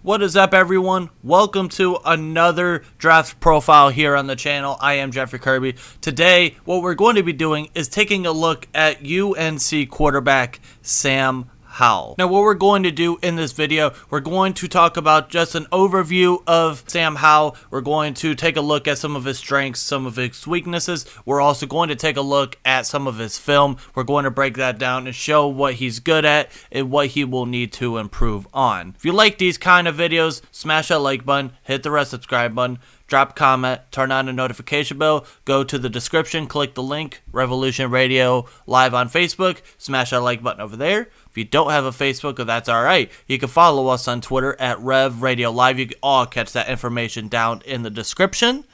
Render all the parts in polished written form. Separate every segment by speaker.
Speaker 1: What is up, everyone? Welcome to another draft profile here on the channel. I am Jeffrey Kirby. Today, what we're going to be doing is taking a look at UNC quarterback Sam Howell. Now, what we're going to do in this video, we're going to talk about just an overview of Sam Howell. We're going to take a look at some of his strengths, some of his weaknesses. We're also going to take a look at some of his film. We're going to break that down and show what he's good at and what he will need to improve on. If you like these kind of videos, smash that like button, hit the red subscribe button, drop a comment, turn on the notification bell, go to the description, click the link, Revolution Radio live on Facebook, smash that like button over there. If you don't have a Facebook, that's alright. You can follow us on Twitter at Rev Radio Live. You can all catch that information down in the description.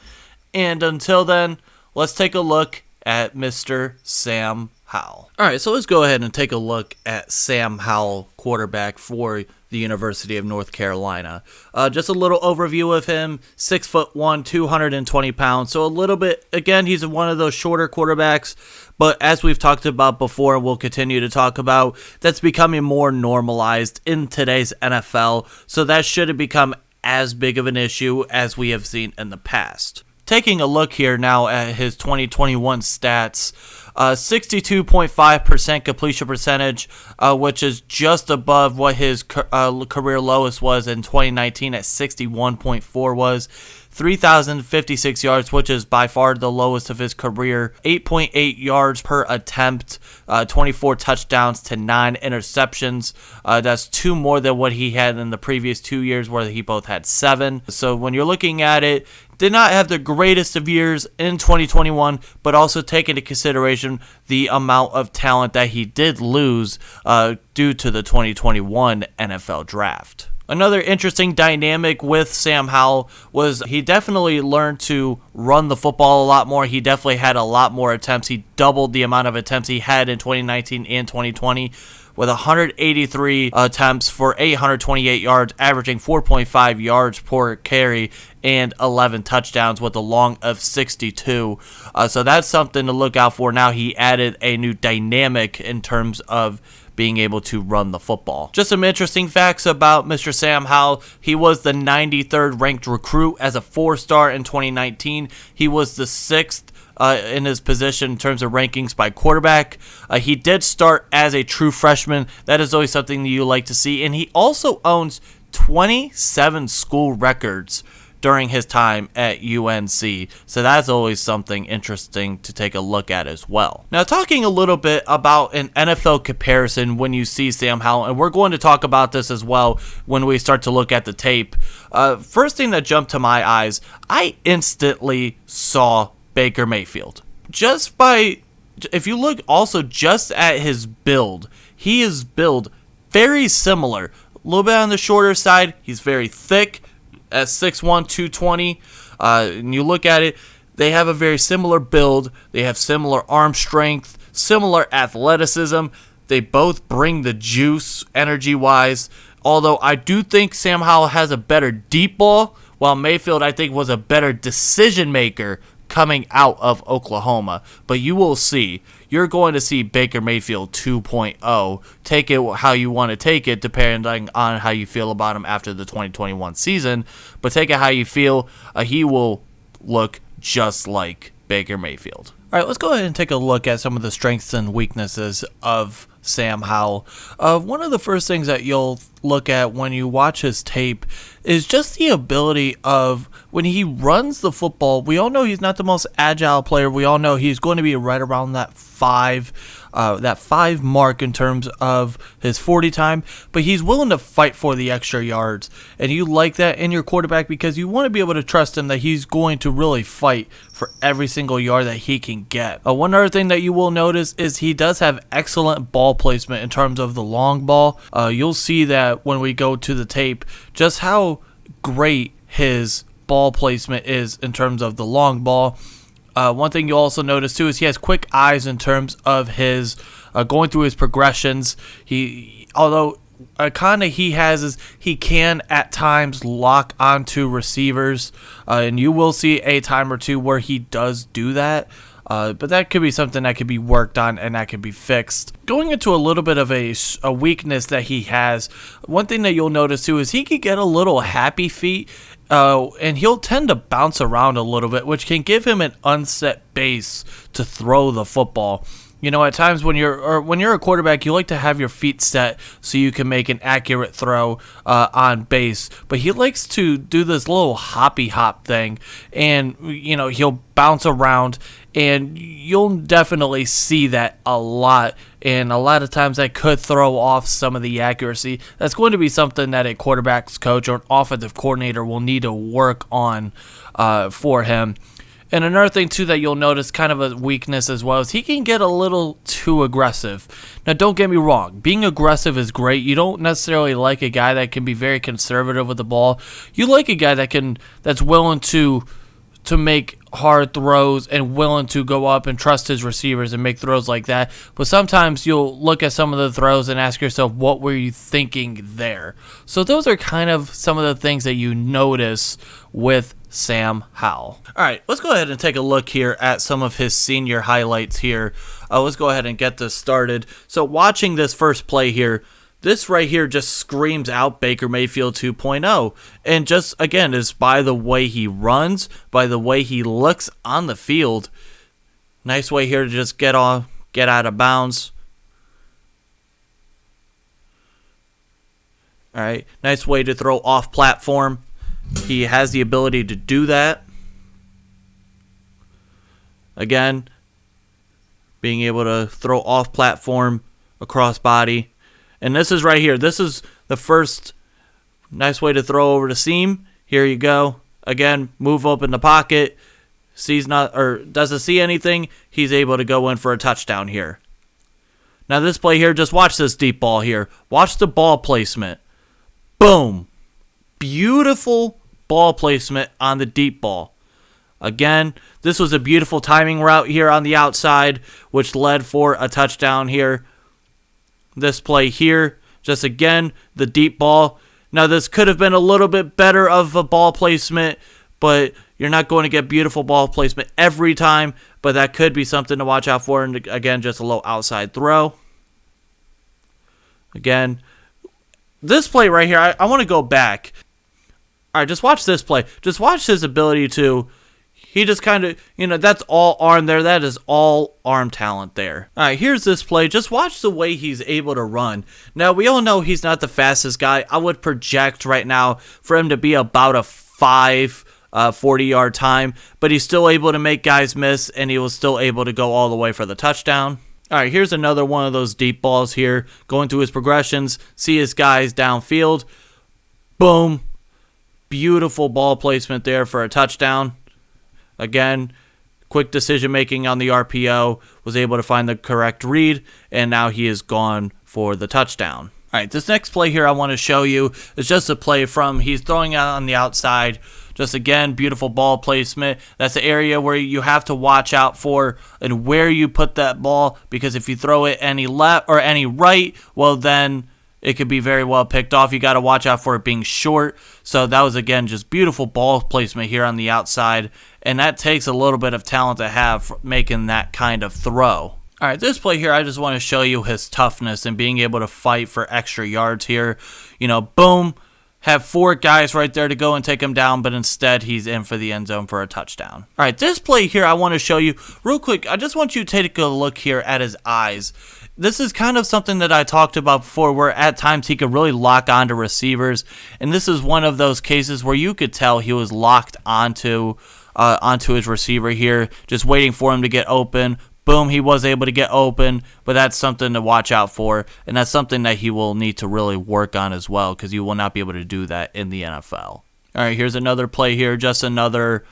Speaker 1: And until then, let's take a look at Mr. Sam Howell. Alright, so let's go ahead and take a look at Sam Howell, quarterback for the University of North Carolina. Just a little overview of him: 6'1", 220 pounds. So a little bit, again, he's one of those shorter quarterbacks, but as we've talked about before and we'll continue to talk about, that's becoming more normalized in today's NFL. So that shouldn't become as big of an issue as we have seen in the past. Taking a look here now at his 2021 stats, 62.5% completion percentage, which is just above what his career lowest was in 2019 at 61.4 was. 3,056 yards, which is by far the lowest of his career. 8.8 yards per attempt, 24 touchdowns to 9 interceptions. That's 2 more than what he had in the previous 2 years, where he both had 7. So when you're looking at it, did not have the greatest of years in 2021, but also take into consideration the amount of talent that he did lose due to the 2021 NFL draft. Another interesting dynamic with Sam Howell was he definitely learned to run the football a lot more. He definitely had a lot more attempts. He doubled the amount of attempts he had in 2019 and 2020 with 183 attempts for 828 yards, averaging 4.5 yards per carry and 11 touchdowns with a long of 62. So that's something to look out for. Now he added a new dynamic in terms of being able to run the football. Just some interesting facts about Mr. Sam Howell. He was the 93rd ranked recruit as a 4-star in 2019. He was the 6th in his position in terms of rankings by quarterback. He did start as a true freshman. That is always something that you like to see. And he also owns 27 school records during his time at UNC. So that's always something interesting to take a look at as well. Now, talking a little bit about an NFL comparison when you see Sam Howell, and we're going to talk about this as well when we start to look at the tape. First thing that jumped to my eyes, I instantly saw Baker Mayfield. If you look also just at his build, he is built very similar. A little bit on the shorter side, he's very thick, at 6'1", 220, and you look at it, they have a very similar build. They have similar arm strength, similar athleticism. They both bring the juice energy-wise, although I do think Sam Howell has a better deep ball, while Mayfield, I think, was a better decision-maker coming out of Oklahoma. But you will see. You're going to see Baker Mayfield 2.0. Take it how you want to take it, depending on how you feel about him after the 2021 season. But take it how you feel. He will look just like Baker Mayfield. All right, let's go ahead and take a look at some of the strengths and weaknesses of Sam Howell. One of the first things that you'll look at when you watch his tape is just the ability of when he runs the football. We all know he's not the most agile player. We all know he's going to be right around that 5 mark in terms of his 40 time, but he's willing to fight for the extra yards, and you like that in your quarterback because you want to be able to trust him that he's going to really fight for every single yard that he can get. One other thing that you will notice is he does have excellent ball placement in terms of the long ball. You'll see that when we go to the tape, just how great his ball placement is in terms of the long ball. One thing you'll also notice too is he has quick eyes in terms of his going through his progressions. He can at times lock onto receivers, and you will see a time or two where he does do that. But that could be something that could be worked on and that could be fixed. Going into a little bit of a weakness that he has, one thing that you'll notice too is he could get a little happy feet, and he'll tend to bounce around a little bit, which can give him an unset base to throw the football. You know, at times when you're a quarterback, you like to have your feet set so you can make an accurate throw on base. But he likes to do this little hoppy hop thing, and you know he'll bounce around, and you'll definitely see that a lot. And a lot of times that could throw off some of the accuracy. That's going to be something that a quarterback's coach or an offensive coordinator will need to work on for him. And another thing, too, that you'll notice kind of a weakness as well is he can get a little too aggressive. Now, don't get me wrong. Being aggressive is great. You don't necessarily like a guy that can be very conservative with the ball. You like a guy that's willing to make hard throws and willing to go up and trust his receivers and make throws like that. But sometimes you'll look at some of the throws and ask yourself, what were you thinking there? So those are kind of some of the things that you notice with Sam Howell. All right, let's go ahead and take a look here at some of his senior highlights here. Let's go ahead and get this started. So watching this first play here, this right here just screams out Baker Mayfield 2.0. And just, again, is by the way he runs, by the way he looks on the field. Nice way here to just get out of bounds. All right, nice way to throw off platform. He has the ability to do that. Again, being able to throw off platform, across body. And this is right here. This is the first nice way to throw over the seam. Here you go. Again, move up in the pocket. Doesn't see anything. He's able to go in for a touchdown here. Now this play here, just watch this deep ball here. Watch the ball placement. Boom. Beautiful ball placement on the deep ball. Again, this was a beautiful timing route here on the outside, which led for a touchdown here. This play here, just again, the deep ball. Now, this could have been a little bit better of a ball placement, but you're not going to get beautiful ball placement every time, but that could be something to watch out for. And again, just a little outside throw. Again, this play right here, I want to go back. All right, just watch this play. Just watch his ability to... He just kind of, that's all arm there. That is all arm talent there. All right, here's this play. Just watch the way he's able to run. Now, we all know he's not the fastest guy. I would project right now for him to be about a 40-yard time, but he's still able to make guys miss, and he was still able to go all the way for the touchdown. All right, here's another one of those deep balls here. Going through his progressions, see his guys downfield. Boom. Beautiful ball placement there for a touchdown. Again, quick decision-making on the RPO, was able to find the correct read, and now he is gone for the touchdown. All right, this next play here I want to show you is just a play from he's throwing out on the outside. Just again, beautiful ball placement. That's the area where you have to watch out for and where you put that ball, because if you throw it any left or any right, well then it could be very well picked off. You got to watch out for it being short. So that was, again, just beautiful ball placement here on the outside. And that takes a little bit of talent to have for making that kind of throw. All right, this play here, I just want to show you his toughness and being able to fight for extra yards here. Boom. Have 4 guys right there to go and take him down, but instead he's in for the end zone for a touchdown. All right, this play here I want to show you real quick. I just want you to take a look here at his eyes. This is kind of something that I talked about before, where at times he could really lock onto receivers, and this is one of those cases where you could tell he was locked onto his receiver here, just waiting for him to get open. Boom, he was able to get open, but that's something to watch out for, and that's something that he will need to really work on as well, because you will not be able to do that in the NFL. All right, here's another play here, just another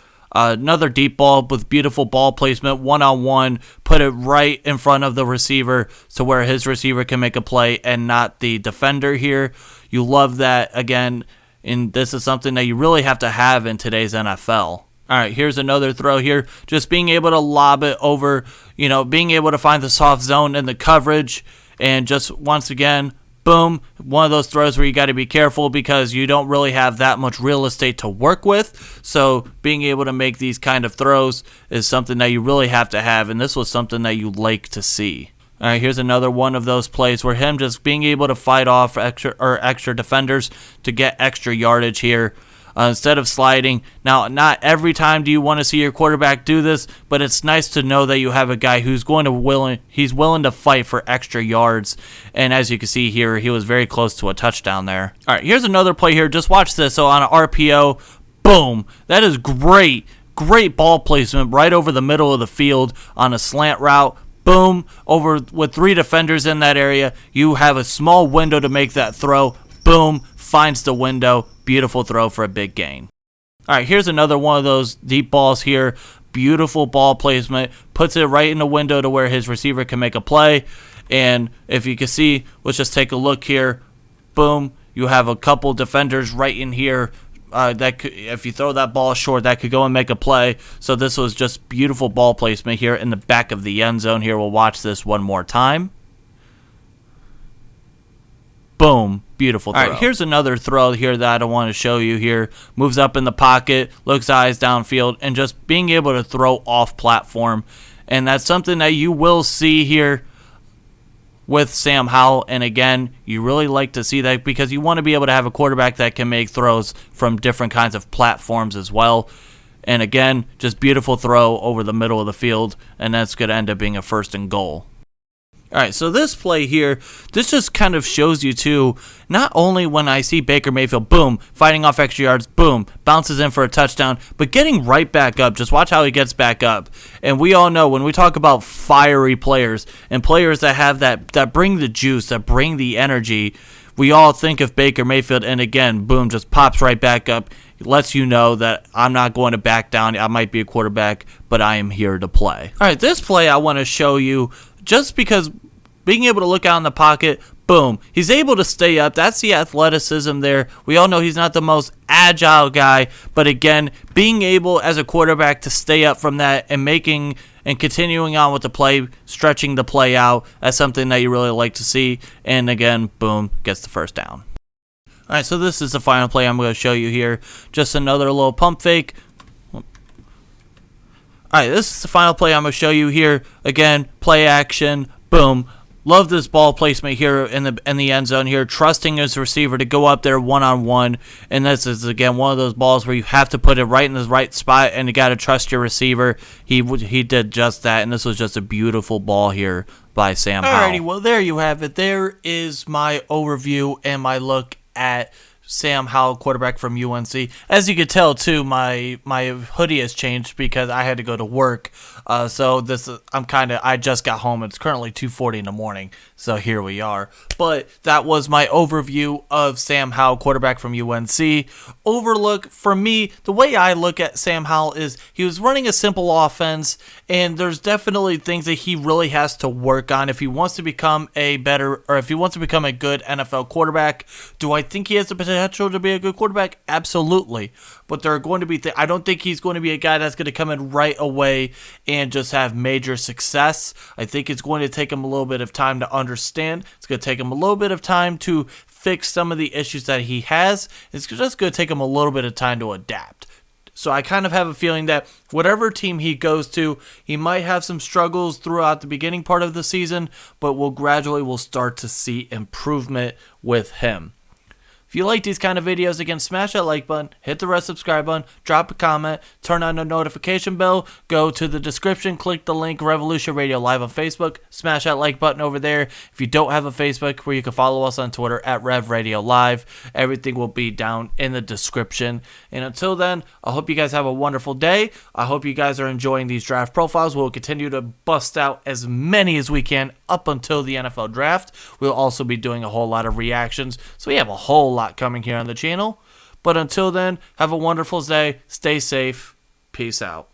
Speaker 1: deep ball with beautiful ball placement, one-on-one, put it right in front of the receiver to where his receiver can make a play and not the defender here. You love that, again, and this is something that you really have to have in today's NFL. All right, here's another throw here. Just being able to lob it over, being able to find the soft zone and the coverage. And just once again, Boom, one of those throws where you got to be careful because you don't really have that much real estate to work with. So being able to make these kind of throws is something that you really have to have, and this was something that you like to see. All right, here's another one of those plays where him just being able to fight off extra defenders to get extra yardage here. Instead of sliding. Now, not every time do you want to see your quarterback do this, but it's nice to know that you have a guy who's willing to fight for extra yards. And as you can see here, he was very close to a touchdown there. All right, here's another play here. Just watch this. So on an RPO, boom. That is great. Great ball placement right over the middle of the field on a slant route. Boom. Over with 3 defenders in that area, you have a small window to make that throw. Boom. Finds the window. Beautiful throw for a big gain. All right, here's another one of those deep balls here. Beautiful ball placement. Puts it right in the window to where his receiver can make a play. And if you can see, let's just take a look here. Boom. You have a couple defenders right in here. If you throw that ball short, that could go and make a play. So this was just beautiful ball placement here in the back of the end zone here. We'll watch this one more time. Boom. Beautiful throw. All right, here's another throw here that I want to show you here. Moves up in the pocket, looks eyes downfield, and just being able to throw off platform. And that's something that you will see here with Sam Howell. And again, you really like to see that because you want to be able to have a quarterback that can make throws from different kinds of platforms as well. And again, just beautiful throw over the middle of the field, and that's going to end up being a 1st and goal. All right, so this play here, this just kind of shows you too, not only when I see Baker Mayfield, boom, fighting off extra yards, boom, bounces in for a touchdown, but getting right back up. Just watch how he gets back up. And we all know when we talk about fiery players and players that have that bring the juice, that bring the energy, we all think of Baker Mayfield, and again, boom, just pops right back up. Lets you know that I'm not going to back down. I might be a quarterback, but I am here to play. All right, this play I want to show you just because being able to look out in the pocket, boom, he's able to stay up. That's the athleticism there. We all know he's not the most agile guy, but again, being able as a quarterback to stay up from that and making and continuing on with the play, stretching the play out, that's something that you really like to see. And again, boom, gets the 1st down. All right, so this is the final play I'm going to show you here. Just another little pump fake. All right, this is the final play I'm going to show you here. Again, play action, boom. Love this ball placement here in the end zone here, trusting his receiver to go up there one-on-one. And this is, again, one of those balls where you have to put it right in the right spot, and you got to trust your receiver. He did just that, and this was just a beautiful ball here by Sam Howell. Alrighty, well, there you have it. There is my overview and my look at Sam Howell, quarterback from UNC. As you can tell, too, my hoodie has changed because I had to go to work. So I just got home. It's currently 2:40 in the morning. So here we are. But that was my overview of Sam Howell, quarterback from UNC. Overlook, for me, the way I look at Sam Howell is he was running a simple offense, and there's definitely things that he really has to work on if he wants to become a good NFL quarterback. Do I think he has the potential to be a good quarterback? Absolutely. But there are going to be I don't think he's going to be a guy that's going to come in right away and just have major success. I think it's going to take him a little bit of time to understand. It's going to take him a little bit of time to fix some of the issues that he has. It's just going to take him a little bit of time to adapt. So I kind of have a feeling that whatever team he goes to, he might have some struggles throughout the beginning part of the season, but we'll start to see improvement with him. If you like these kind of videos, again, smash that like button, hit the red subscribe button, drop a comment, turn on the notification bell, go to the description, click the link, Revolution Radio Live on Facebook, smash that like button over there. If you don't have a Facebook, where you can follow us on Twitter at Rev Radio Live, everything will be down in the description. And until then, I hope you guys have a wonderful day. I hope you guys are enjoying these draft profiles. We'll continue to bust out as many as we can up until the NFL draft. We'll also be doing a whole lot of reactions, so we have a whole lot coming here on the channel. But until then, have a wonderful day. Stay safe. Peace out.